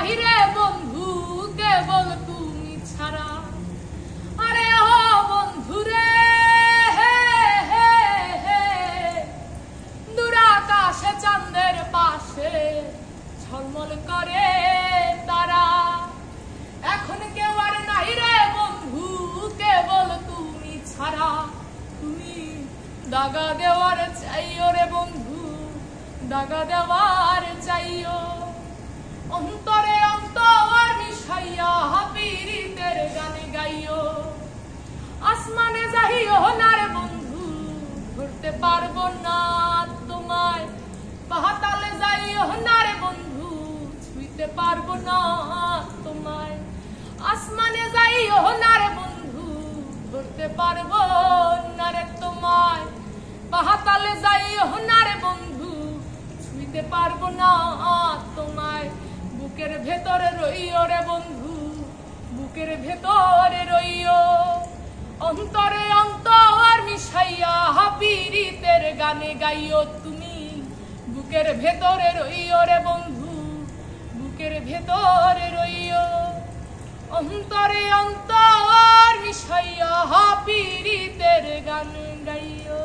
নাহি রে বন্ধু কেবল তুমি ছাড়া। আরে ও বন্ধু রে দূরাকাশে চাঁদের পাশে ঝলমল করে তারা। এখন কেউ আর নাহি রে বন্ধু কেবল তুমি ছাড়া। তুমি দাগা দেওয়ার চাইও রে বন্ধু, দাগা দেওয়ার চাইও। অন্তরে অন্তর মিশাইয়া পীড়িতের গানে গাইও। আসমানে যাইও না রে বন্ধু ধরতে পারবো না তোমায়। পাতালে যাইও না রে বন্ধু ছুঁইতে পারবো না তোমায়। আসমানে যাইও না রে বন্ধু ধরতে পারবো না রে তোমায়। পাতালে যাইও না রে বন্ধু ছুঁইতে পারবো না তোমায়। বুকের ভেতরে রইও রে বন্ধু, বুকের ভেতরে রইও। অন্তরে অন্তর মিশাইয়া পীড়িতের গানে গাইও। তুমি বুকের ভেতরে রইও রে বন্ধু, বুকের ভেতরে রইও। অন্তরে অন্তর মিশাইয়া পীড়িতের গানে গাইও।